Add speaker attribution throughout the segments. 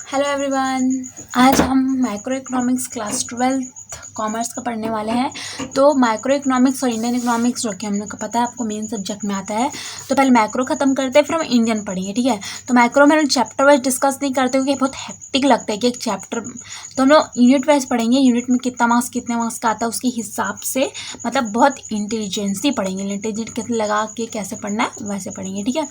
Speaker 1: Hello everyone. आज हम micro economics class 12th commerce का पढ़ने वाले हैं। तो माइक्रो इकोनॉमिक्स और इंडियन इकोनॉमिक्स जो कि हम लोग को पता है आपको मेन सब्जेक्ट में आता है। तो पहले माइक्रो खत्म करते हैं, फिर हम इंडियन पढ़ेंगे, ठीक है। तो माइक्रो में हम चैप्टर वाइज डिस्कस नहीं करते क्योंकि बहुत हेक्टिक लगता है कि एक चैप्टर, तो हम लोग यूनिट वाइज पढ़ेंगे। यूनिट में कितना मार्क्स कितने मार्क्स का आता है उसके हिसाब से, मतलब बहुत इंटेलिजेंसी पढ़ेंगे। इंटेलिजेंट कितने लगा के कैसे पढ़ना है वैसे पढ़ेंगे, ठीक है।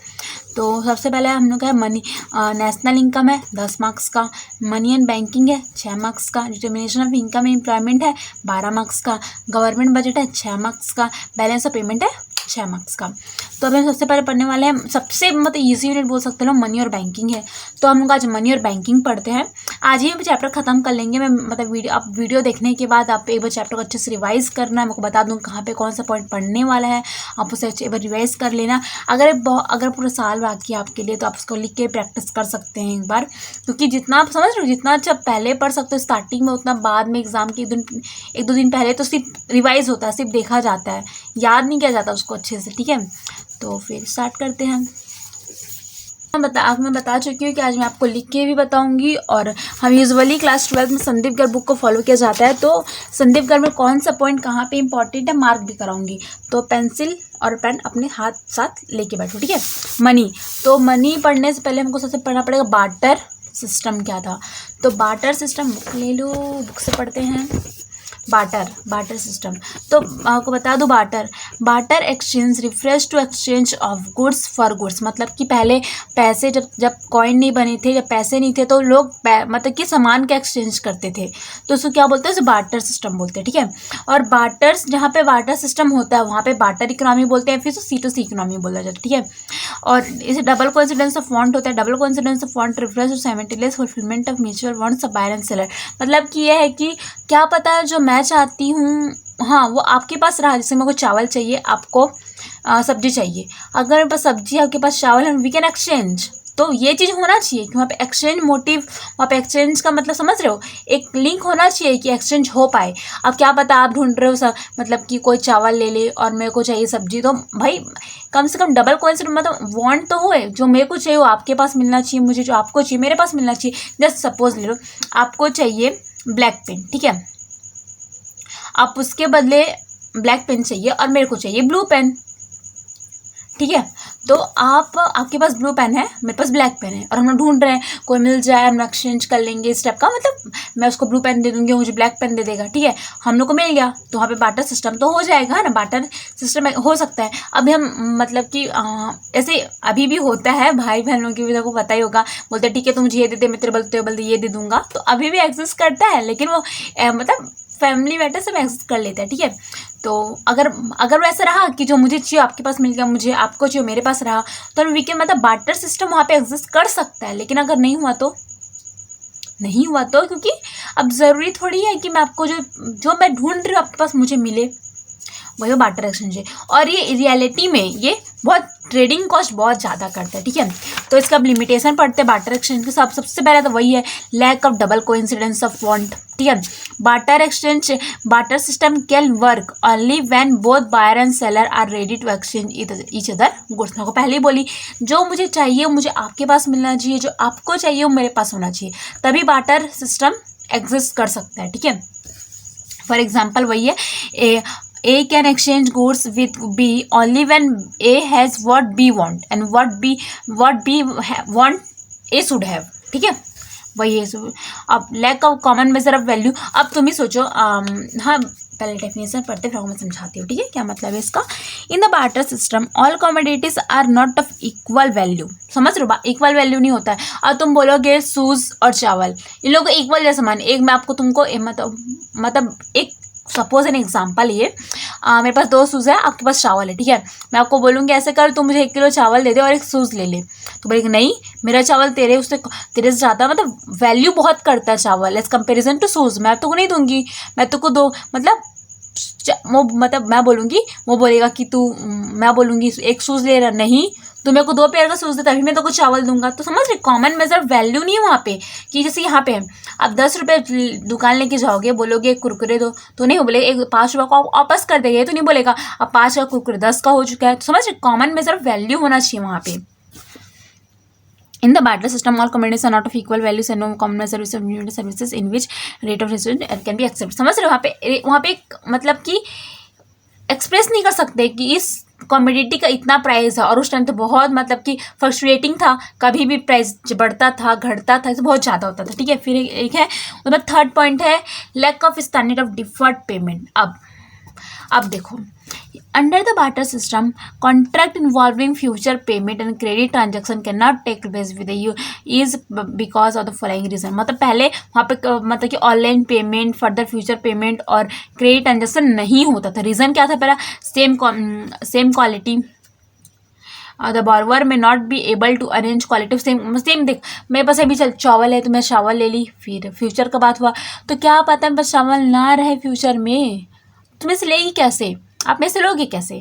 Speaker 1: तो सबसे पहले हम लोग का है मनी, नेशनल इनकम है 10 मार्क्स का, मनी एंड बैंकिंग है 6 मार्क्स का, determination of income and employment है 12 मार्क्स का, गवर्नमेंट बजट है 6 मार्क्स का, बैलेंस ऑफ पेमेंट है 6 मार्क्स का। तो अभी हम सबसे पहले पढ़ने वाले हैं, सबसे मतलब ईजी यूनिट बोल सकते हो मनी और बैंकिंग है। तो हम लोग आज मनी और बैंकिंग पढ़ते हैं। आज ही चैप्टर खत्म कर लेंगे। मैं मतलब वीडियो देखने के बाद आप एक बार चैप्टर को अच्छे से रिवाइज करना है। मैं को बता दूँ कहाँ पे कौन सा पॉइंट पढ़ने वाला है, आप उसे एक बार रिवाइज कर लेना। अगर पूरा साल बाकी है आपके लिए तो आप उसको लिख के प्रैक्टिस कर सकते हैं एक बार, क्योंकि जितना आप समझ रहे हो, जितना अच्छा पहले पढ़ सकते हो स्टार्टिंग में, उतना बाद में एग्जाम के एक दो दिन पहले तो सिर्फ रिवाइज होता है, सिर्फ देखा जाता है, याद नहीं किया जाता उसको अच्छे से, ठीक है। तो फिर स्टार्ट करते हैं। मैं बता चुकी हूँ कि आज मैं आपको लिख के भी बताऊंगी। और हम यूजुअली क्लास 12 में संदीप गर्ग बुक को फॉलो किया जाता है। तो संदीप गर्ग में कौन सा पॉइंट कहाँ पे इंपॉर्टेंट है मार्क भी कराऊंगी। तो पेंसिल और पेन अपने हाथ साथ लेके बैठो, ठीक है। मनी, तो मनी पढ़ने से पहले हमको सबसे पढ़ना पड़ेगा बार्टर सिस्टम क्या था। तो बार्टर सिस्टम बुक ले लो, बुक से पढ़ते हैं। बार्टर सिस्टम, तो आपको बता दूं, barter exchange refers to exchange of goods for goods. मतलब कि पहले पैसे जब कॉइन नहीं बने थे, जब पैसे नहीं थे, तो लोग मतलब कि सामान का एक्सचेंज करते थे। तो उसको क्या बोलते हैं, उसे बार्टर सिस्टम बोलते हैं, ठीक है। और बार्टर्स, जहाँ पे बार्टर सिस्टम होता है वहाँ पे बार्टर इकोनॉमी बोलते हैं, फिर C2C इकोनॉमी बोला जाता है, ठीक है। और इसे डबल कोइंसिडेंस ऑफ फॉन्ट होता है। Double coincidence of want refers to simultaneous fulfilment of mutual wants of buyer and seller. मतलब कि यह है कि क्या पता है जो मैं चाहती हूँ, हाँ, वो आपके पास रहा। जैसे मेरे को चावल चाहिए, आपको सब्जी चाहिए। अगर मेरे पास सब्जी, आपके पास चावल है, वी कैन एक्सचेंज। तो ये चीज़ होना चाहिए कि वहाँ पे एक्सचेंज मोटिव, वहाँ पे एक्सचेंज का मतलब समझ रहे हो, एक लिंक होना चाहिए कि एक्सचेंज हो पाए। अब क्या पता आप ढूंढ रहे हो सब, मतलब कि कोई चावल ले ले और मेरे को चाहिए सब्जी, तो भाई कम से कम डबल कोइंसिडेंस, मतलब वांट तो होए, जो मेरे को चाहिए वो आपके पास मिलना चाहिए, मुझे जो आपको चाहिए मेरे पास मिलना चाहिए। जस्ट सपोज ले लो, आपको चाहिए ब्लैक पेन, ठीक है, आप उसके बदले ब्लैक पेन चाहिए और मेरे को चाहिए ब्लू पेन, ठीक है। तो आपके पास ब्लू पेन है, मेरे पास ब्लैक पेन है, और हम लोग ढूंढ रहे हैं कोई मिल जाए, हम एक्सचेंज कर लेंगे इस टाइप का। मतलब मैं उसको ब्लू पेन दे दूंगी, मुझे ब्लैक पेन दे देगा, ठीक है, हम लोग को मिल गया। तो वहाँ पे बार्टर सिस्टम तो हो जाएगा ना, बार्टर सिस्टम हो सकता है। अभी हम मतलब कि ऐसे अभी भी होता है, भाई बहनों की भी को पता ही होगा, बोलते ठीक है तुम मुझे ये दे दे, मैं तेरे बदले ये दे दूंगा। तो अभी भी एग्जिस्ट करता है, लेकिन वो मतलब फैमिली मैटर सब एग्जिस्ट कर लेता है, ठीक है। तो अगर वैसा रहा कि जो मुझे चाहिए आपके पास मिल गया, मुझे आपको चाहिए मेरे पास रहा, तो वी कैन, मतलब बार्टर सिस्टम वहाँ पे एग्जिस्ट कर सकता है। लेकिन अगर नहीं हुआ तो क्योंकि अब ज़रूरी थोड़ी है कि मैं आपको जो मैं ढूंढ रही हूँ आपके पास मुझे मिले, वही बार्टर एक्सचेंज है। और ये रियलिटी में ये बहुत ट्रेडिंग कॉस्ट बहुत ज़्यादा करता है, ठीक है। तो इसका अब लिमिटेशन पढ़ते हैं बार्टर एक्सचेंज के साथ। सबसे पहले तो वही है, lack of double coincidence of want, ठीक है। Barter system can work only when both buyer and seller are ready to exchange each other goods. मैं को पहले ही बोली, जो मुझे चाहिए मुझे आपके पास मिलना चाहिए, जो आपको चाहिए वो मेरे पास होना चाहिए, तभी बार्टर सिस्टम एग्जिस्ट कर सकता है, ठीक है। फॉर एग्जाम्पल वही है, A can exchange goods with B only when A has what B want and what B want A should have, ठीक है, वही है। अब lack of common measure of value. अब तुम ही सोचो, हाँ पहले डेफिनेशन पढ़ते फिर मैं समझाती हूँ, ठीक है, क्या मतलब है इसका। In the barter system all commodities are not of equal value. समझ रहे हो, इक्वल वैल्यू नहीं होता है। और तुम बोलोगे शूज और चावल, इन लोगों को इक्वल जैसा मान, एक मैं आपको तुमको मतलब एक सपोज एन एग्जाम्पल, ये मेरे पास 2 शूज़ है, आपके पास चावल है, ठीक है। मैं आपको बोलूँगी ऐसे कर, तू मुझे 1 किलो चावल दे दे और 1 शूज़ ले ले। तो बोलेगी नहीं, मेरा चावल तेरे से ज़्यादा, मतलब वैल्यू बहुत करता है चावल एज कंपेरिजन टू शूज़। मैं तो नहीं दूंगी, मैं तो को दो, मतलब मैं बोलूँगी, वो बोलेगा कि मैं बोलूँगी 1 शूज़ ले रहा, नहीं तो मेरे को 2 पेयर का शूज़ दे तभी मैं तो कुछ चावल दूंगा। तो समझ रहे, कॉमन मेजर वैल्यू नहीं है वहाँ पे। कि जैसे यहाँ पे आप 10 रुपये दुकान लेके जाओगे, बोलोगे कुरकुरे दो, तो नहीं बोलेगा, एक 5 रुपये को वापस कर देगा, तो नहीं बोलेगा अब 5 का कुरकुरे 10 का हो चुका है। तो समझ रहे, कॉमन मेजर वैल्यू होना चाहिए वहाँ पे। In the barter system, all commodities are not of equal values and no common services or unit services in which rate of return can be accepted. समझ रहे हो? वहाँ पे एक मतलब कि एक्सप्रेस नहीं कर सकते कि इस कमोडिटी का इतना प्राइस है, और उस टाइम तो बहुत मतलब कि फ्लक्चुएटिंग था, कभी भी प्राइस बढ़ता था घटता था, तो बहुत ज़्यादा होता था, ठीक है। फिर एक है मतलब थर्ड पॉइंट है lack of standard of deferred payment. अब देखो, under the barter system contract involving future payment and credit transaction can not take place with you is because of the following reason. मतलब पहले वहाँ पे मतलब कि online payment, further future payment और credit transaction नहीं होता था। रीज़न क्या था? पहला same quality, the borrower may not be able to arrange quality same. देख, मेरे पास अभी चल चावल है तो मैं चावल ले ली, फिर फ्यूचर का बात हुआ तो क्या पता मेरे पास चावल ना रहे फ्यूचर में, तो मैं से लेगी कैसे? आप में से लोगे कैसे?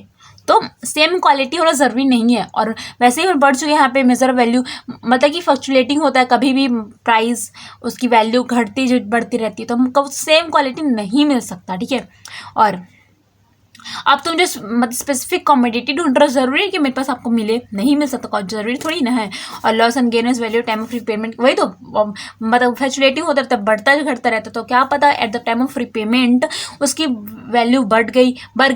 Speaker 1: तो सेम क्वालिटी होना ज़रूरी नहीं है। और वैसे ही बढ़ चुके हैं यहाँ पे मेजर वैल्यू, मतलब कि फ्लक्चुएटिंग होता है, कभी भी प्राइस उसकी वैल्यू घटती बढ़ती रहती है, तो हमको सेम क्वालिटी नहीं मिल सकता, ठीक है। और अब तुम जो मतलब स्पेसिफिक कमोडिटी ढूंढ रहे हो, जरूरी है कि मेरे पास आपको मिले? नहीं मिल सकता, जरूरी थोड़ी ना है। और loss and gain value time of repayment, वही तो मतलब फ्लक्चुएटिंग होता रहता है, बढ़ता घटता रहता, तो क्या पता at the time of repayment उसकी वैल्यू बढ़ गई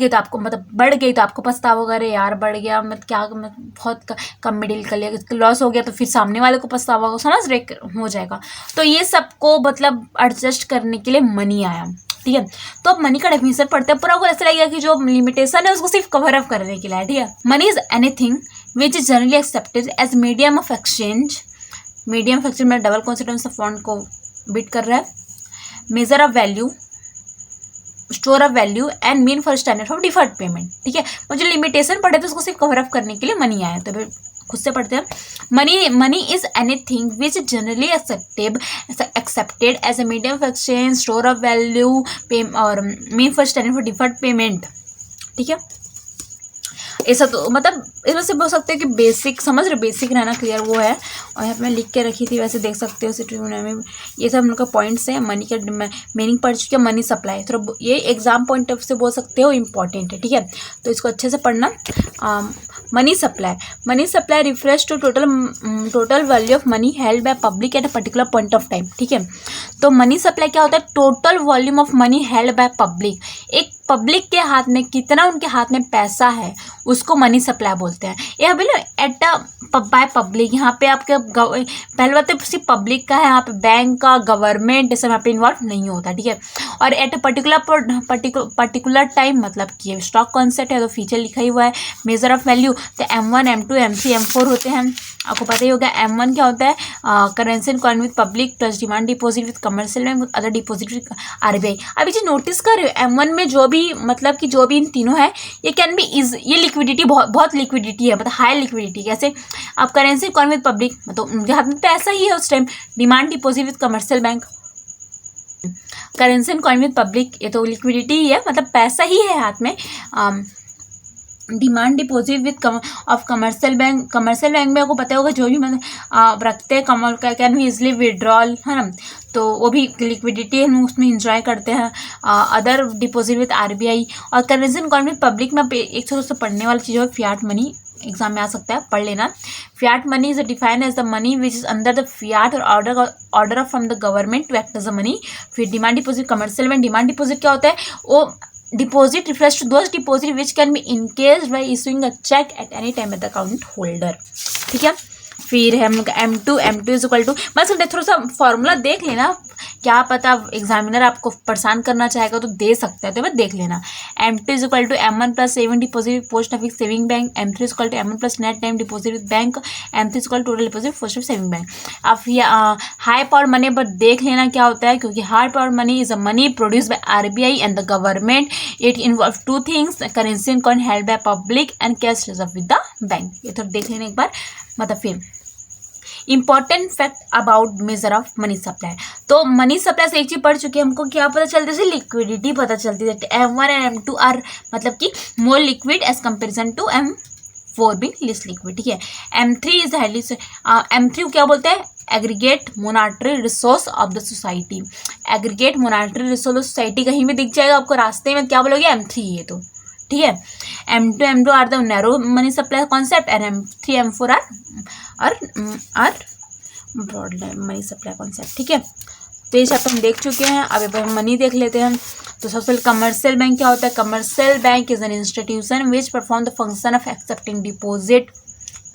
Speaker 1: तो आपको मतलब बढ़ गई तो आपको पछतावा होगा, अरे यार बढ़ गया, मतलब क्या बहुत कम मिडिल कर लिया, लॉस हो गया तो फिर सामने वाले को पछतावा होगा, समझ रहे हो जाएगा। तो ये सबको मतलब एडजस्ट करने के लिए मनी आया, ठीक है। तो अब मनी का डेफिनेशन पढ़ते हैं, पूरा को ऐसा लगेगा कि जो लिमिटेशन है उसको सिर्फ कवर अप करने के लिए, ठीक है। Money is anything which is generally accepted as medium of exchange. Medium of exchange में डबल कॉन्सेप्ट फॉन्ट को बीट कर रहा है। Measure of value, store of value and mean for standard of deferred payment, ठीक है। मुझे limitation पढ़े तो उसको सिर्फ कवर अप करने के लिए मनी आया। तो खुद से पढ़ते हैं, money is anything which generally accepted as a medium of exchange, store of value और mean for standard for deferred payment, ठीक है। ऐसा तो मतलब इसमें से बोल सकते हो कि बेसिक समझ रहे, बेसिक रहना क्लियर वो है। और यहाँ पे मैं लिख के रखी थी, वैसे देख सकते हो में ये सब हम लोग का पॉइंट्स है। मनी का मीनिंग पढ़ चुके हैं, मनी सप्लाई, थोड़ा ये एग्जाम पॉइंट ऑफ से बोल सकते हो इंपॉर्टेंट है, ठीक है। तो इसको अच्छे से पढ़ना। Money supply reference to total value of money held by public at a particular point of time, ठीक है। तो मनी सप्लाई क्या होता है? Total volume of money held by public. एक पब्लिक के हाथ में कितना उनके हाथ में पैसा है उसको मनी सप्लाई बोलते हैं। यह बोलो एट बाय पब्लिक, यहाँ पे आपके पहले बात तो सिर्फ पब्लिक का है, यहाँ पे बैंक का, गवर्नमेंट सब यहाँ पे इन्वॉल्व नहीं होता, ठीक है। और एट अ पर्टिकुलर टाइम मतलब कि स्टॉक कॉन्सेप्ट है तो फीचर लिखा ही हुआ है। मेजर ऑफ वैल्यू तो M1 M2 M3 M4 होते हैं, आपको पता ही होगा। M1 क्या होता है? Currency in coin with public plus demand deposit with commercial bank other deposit with RBI। अभी जो नोटिस कर रहे हो M1 में जो भी मतलब कि जो भी इन तीनों है ये कैन बी इज, ये लिक्विडिटी बहुत लिक्विडिटी है, मतलब हाई लिक्विडिटी। कैसे? आप करेंसी कॉइन विद पब्लिक मतलब उनके हाथ में पैसा ही है उस time. Demand deposit with commercial bank, currency in coin with public, ये तो लिक्विडिटी ही है, मतलब पैसा ही है हाथ में। Demand deposit with of commercial bank में आपको पता होगा जो भी मतलब रखते हैं कमल का कैन भी इजली विड्रॉल, है ना, तो वो भी लिक्विडिटी हम उसमें इंजॉय करते हैं। अदर डिपॉजिट विद RBI और currency in coin with public में एक से पढ़ने वाली चीज़ है फियाट मनी, एग्जाम में आ सकता है, पढ़ लेना। Fiat money is defined as the money which is under the fiat और order from the government to act as a money. फिर डिमांड डिपॉजिट कमर्शियल में, डिमांड डिपॉजिट क्या होता है? वो deposit refers to those deposit which can be encased by issuing a check at any time at the account holder, ठीक है। फिर है हम लोग M2 इज इक्वल टू, बस थोड़ा सा फॉर्मूला देख लेना, क्या पता एग्जामिनर आपको परेशान करना चाहेगा तो दे सकता है, तो बस देख लेना। M2 is equal to M1 plus saving deposit post office saving bank, M3 is equal to M1 plus net time deposit with bank, M3 is equal to total deposit post office saving bank. अब ये high power money पर देख लेना क्या होता है, क्योंकि high power money is a money produce by RBI and the government. It involve two things, currency in coin held by public and cash reserve with the bank. ये तो देख लेना एक बार। मतलब फिर important fact about measure of money supply, तो money supply से एक चीज पढ़ चुके हैं, हमको क्या पता चलती है? लिक्विडिटी पता चलती है। M1 एंड M2 आर मतलब कि more liquid as comparison to M4 भी लेस लिक्विड, ठीक है। M3 इज हाईली, M3 क्या बोलते हैं? Aggregate monetary resource of the society. Aggregate monetary resource society कहीं भी दिख जाएगा आपको रास्ते में, क्या बोलोगे? M3 ये तो, ठीक है। M2 are the narrow money supply concept and M3 M4 are broad money supply concept, ठीक है। तो ये चैप्टर हम देख चुके हैं। अब हम मनी देख लेते हैं। तो सबसे पहले कमर्शियल बैंक क्या होता है? Commercial bank is an institution which perform the function of accepting deposit,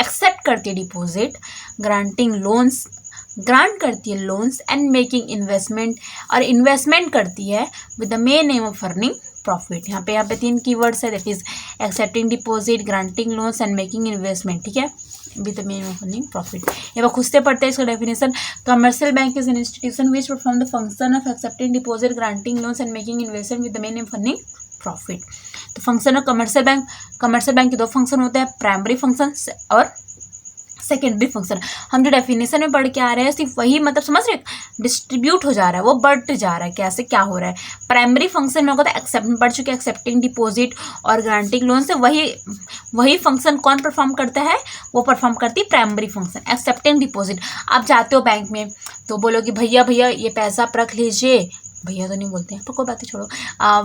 Speaker 1: accept करती है डिपॉजिट, ग्रांटिंग लोन्स, ग्रांट करती है लोन्स, एंड मेकिंग इन्वेस्टमेंट, और इन्वेस्टमेंट करती है with the main aim of earning profit. यहाँ पे 3 कीवर्ड्स है, that is accepting deposit, granting loans and making investment, ठीक है, with the main of earning profit. ये खुद से पढ़ते हैं इसका definition. Commercial bank is an institution which perform the function of accepting deposit, granting loans and making investment with the main of earning profit. तो function of commercial bank के 2 function होते हैं, प्राइमरी फंक्शन और secondary function. हम जो definition में पढ़ के आ रहे हैं सिर्फ वही, मतलब समझ रहे, डिस्ट्रीब्यूट हो जा रहा है, वो बढ़ जा रहा है, कैसे क्या हो रहा है। प्राइमरी फंक्शन में होगा तो एक्सेप्ट पढ़ चुके, एक्सेप्टिंग डिपॉजिट और ग्रांटिंग लोन से वही फंक्शन कौन परफॉर्म करता है? वो परफॉर्म करती है प्राइमरी फंक्शन, एक्सेप्टिंग डिपॉजिट। आप जाते हो बैंक में तो बोलो कि भैया ये पैसा आप रख लीजिए, भैया तो नहीं बोलते हैं पर कोई बातें छोड़ो,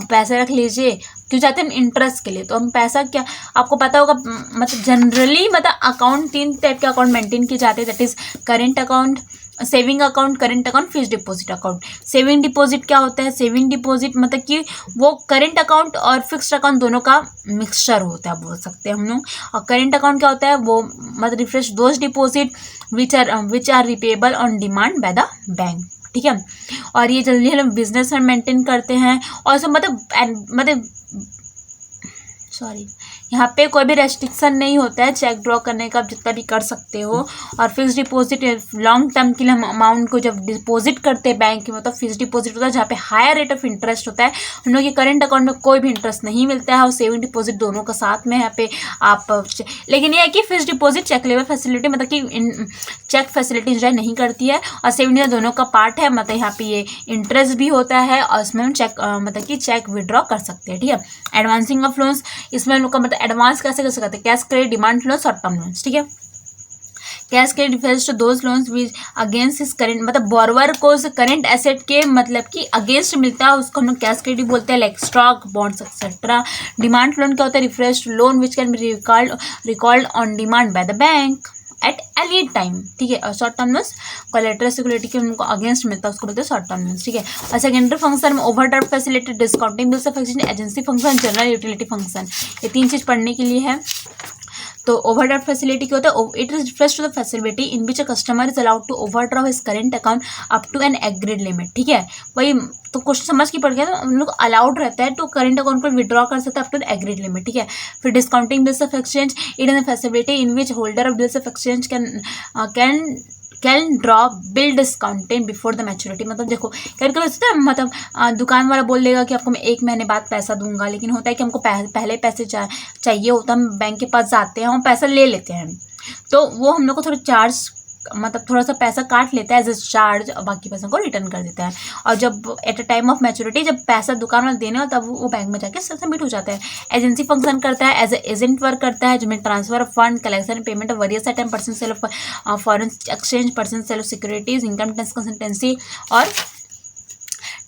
Speaker 1: पैसे रख लीजिए। क्यों जाते हैं? इंटरेस्ट के लिए। तो हम पैसा क्या, आपको पता होगा, मतलब जनरली अकाउंट 3 टाइप के अकाउंट मेंटेन किए जाते हैं, that is current account, saving account, current account, fixed deposit account. Saving deposit क्या होता है? सेविंग डिपॉजिट मतलब कि वो करेंट अकाउंट और फिक्स्ड अकाउंट दोनों का मिक्सचर होता है, बोल सकते हैं हम लोग। और करेंट अकाउंट क्या होता है? वो मतलब refresh those deposit which are repayable on demand by the bank, ठीक है। और ये जल्दी हम बिजनेस में मेंटेन करते हैं, और सब मतलब यहाँ पे कोई भी रेस्ट्रिक्शन नहीं होता है चेक ड्रॉ करने का, आप जितना भी कर सकते हो। और फिक्स डिपॉजिट लॉन्ग टर्म के लिए हम अमाउंट को जब डिपॉजिट करते हैं बैंक में, मतलब फिक्स डिपॉजिट होता है जहाँ पे हायर रेट ऑफ इंटरेस्ट होता है। हम लोग के करेंट अकाउंट में कोई भी इंटरेस्ट नहीं मिलता है, और सेविंग डिपॉजिट दोनों का साथ में यहाँ पे आप, लेकिन ये है कि fix deposit cheque level facility, मतलब कि चेक फैसिलिटी इंजॉय नहीं करती है, और सेविंग दोनों का पार्ट है, मतलब यहाँ पे ये इंटरेस्ट भी होता है, और इसमें हम चेक मतलब कि चेक विड्रॉ कर सकते हैं, ठीक है। एडवांसिंग ऑफ लोन्स, इसमें हम लोग का मतलब एडवांस कैसे कर सकते हैं? Cash credit, demand loan, short term loans, ठीक है। Cash credit refers to those loans which against his current, मतलब बोरोवर को करेंट एसेट के मतलब कि अगेंस्ट मिलता है, उसको हम लोग कैश क्रेडिट बोलते हैं, like stock, bonds etcetera. Demand loan क्या होता है? Refers to loan which can be recalled on demand by the bank at any time, ठीक है। और short term loans collateral security के उनको अगेंस्ट मिलता है, उसको बोलते हैं शॉर्ट टर्म लोन्स, ठीक है। और सेकेंडरी फंक्शन में overdraft facility, discounting bills of exchange, agency function, general utility function, ये 3 चीज़ पढ़ने के लिए है। तो ओवरड्राफ्ट फैसिलिटी क्या होता है? It refers to the facility in which a customer is allowed to overdraw his current account up to an agreed limit, ठीक है। वही तो क्वेश्चन समझ के पड़ गया, तो हम लोग अलाउड रहता है तो करेंट अकाउंट को विड्रॉ कर सकते हैं अप टू एग्रीड लिमिट, ठीक है। फिर discounting bills of exchange, it is a facility in which holder of bills of exchange can draw bill discounted before the maturity. मतलब देखो क्या होता है, मतलब दुकान वाला बोल देगा कि आपको मैं 1 महीने बाद पैसा दूंगा, लेकिन होता है कि हमको पहले पैसे चाहिए होता है, हम बैंक के पास जाते हैं और पैसा ले लेते हैं, तो वो हम लोग को थोड़ा चार्ज, मतलब थोड़ा सा पैसा काट लेता है एज ए चार्ज, और बाकी पैसा को रिटर्न कर देता है। और जब at a time of maturity जब पैसा दुकान वाले देने हो तब वो बैंक में जाके सबमिट हो जाता है। एजेंसी फंक्शन करता है, एज ए एजेंट वर्क करता है, जिसमें transfer of fund, collection, payment of various item, person sale of foreign exchange, person sale of securities, income tax consultancy, और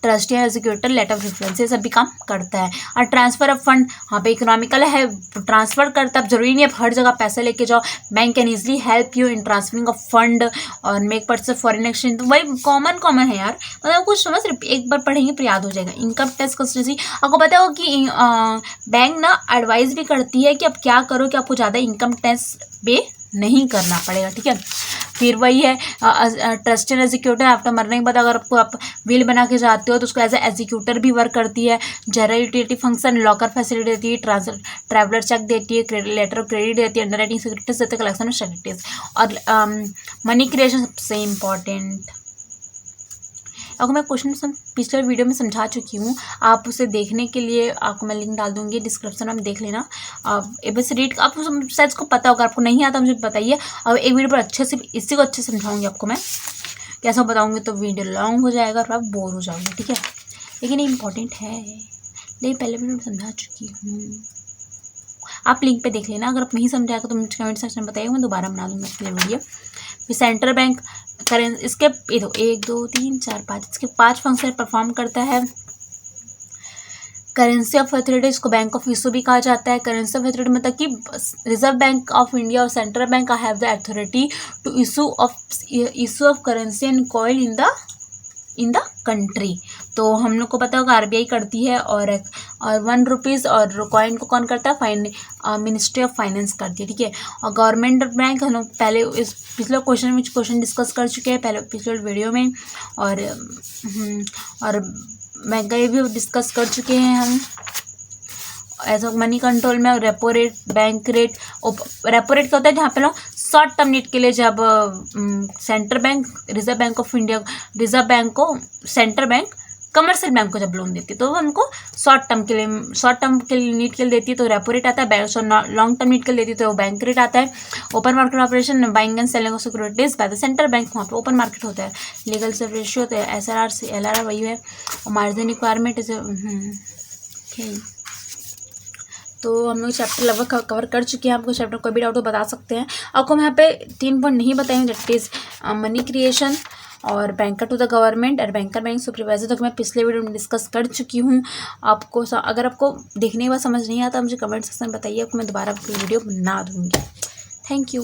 Speaker 1: trustee executor, letter of reference, ये सभी काम करता है। और ट्रांसफर ऑफ फंड, हाँ पे इकोनॉमिकल है, ट्रांसफर करता है, जरूरी नहीं है हर जगह पैसे लेके जाओ, bank can easily help you in transferring of fund और make purchase of foreign exchange. तो वही कॉमन है यार, मतलब कुछ समझ एक बार पढ़ेंगे फिर याद हो जाएगा। इनकम टैक्स कंसल्टेंसी, आपको पता हो कि बैंक ना एडवाइस भी करती है कि आप क्या करो कि आपको ज़्यादा इनकम टैक्स पे नहीं करना पड़ेगा, ठीक है। फिर वही है ट्रस्टेड एग्जीक्यूटर, आफ्टर मरने के बाद अगर आप विल बना के जाते हो तो उसको एज ए एग्जीक्यूटर भी वर्क करती है। General utility function, locker facility देती है, ट्रैवलर चेक देती है, लेटर ऑफ क्रेडिट देती है, अंडर राइटिंग सिक्योरिटीज देती है, कलेक्शन ऑफ सिक्योरिटीज, और मनी क्रिएशन सबसे इम्पॉर्टेंट। अगर मैं क्वेश्चन पिछले वीडियो में समझा चुकी हूँ, आप उसे देखने के लिए आपको मैं लिंक डाल दूँगी डिस्क्रिप्शन में, देख लेना। बस रीड, आपको शायद को पता होगा, आपको नहीं आता मुझे बताइए। अब एक वीडियो पर अच्छे से इसी को अच्छे से समझाऊंगी आपको मैं, कैसा बताऊँगी तो वीडियो लॉन्ग हो जाएगा और आप बोर हो जाओगे, ठीक है। लेकिन ये इंपॉर्टेंट है, लेकिन पहले वीडियो में समझा चुकी हूँ, आप लिंक पे देख लेना। अगर आप नहीं समझाएगा तो मुझे कमेंट सेक्शन में बताइएगा, मैं दोबारा बना दूँगी इसके लिए वीडियो। फिर सेंट्रल बैंक करेंट, इसके 1 2 3 4 5 इसके 5 फंक्शन परफॉर्म करता है। करेंसी ऑफ अथॉरिटी, इसको बैंक ऑफ इशू भी कहा जाता है। करेंसी ऑफ अथॉरिटी मतलब कि रिजर्व बैंक ऑफ इंडिया और central bank have the authority to issue of currency and coin in the country. तो हम लोग को पता होगा आरबीआई करती है, और 1 रुपीज़ और कॉइन को कौन करता है, मिनिस्ट्री ऑफ फाइनेंस करती है, ठीक है। और गवर्नमेंट बैंक हम लोग पहले इस पिछले क्वेश्चन डिस्कस कर चुके हैं पहले पिछले वीडियो में, और महंगाई भी डिस्कस कर चुके हैं हम। ऐसा मनी कंट्रोल में repo rate, bank rate. Repo rate क्या होता है, जहाँ पे लोग शॉर्ट टर्म नीड के लिए जब central bank, reserve Bank of India, reserve bank को सेंट्रल बैंक कमर्शियल बैंक को जब लोन देती है तो वो उनको शॉर्ट टर्म के लिए नीड के लिए देती है तो रेपो रेट आता है। लॉन्ग टर्म नीड के लिए देती है तो बैंक रेट आता है। Open market operation, buying and selling of securities by the central bank, वहाँ पे ओपन मार्केट होता है। लीगल से रेशियो होता है, SRR से LRR वही है। और मार्जिन रिक्वायरमेंट इज तो हम लोग चैप्टर लगभग कवर कर चुके हैं। आपको चैप्टर कोई भी डाउट हो बता सकते हैं। आपको मैं यहाँ पे 3 पॉइंट नहीं बताएंगे, दैट इज मनी क्रिएशन और बैंकर टू द गवर्नमेंट और बैंकर बैंक सुपरवाइजर, तो मैं पिछले वीडियो में डिस्कस कर चुकी हूँ। आपको अगर आपको देखने के बाद समझ नहीं आता मुझे कमेंट सेक्शन में बताइए, आपको मैं दोबारा वीडियो बना दूँगी। Thank you.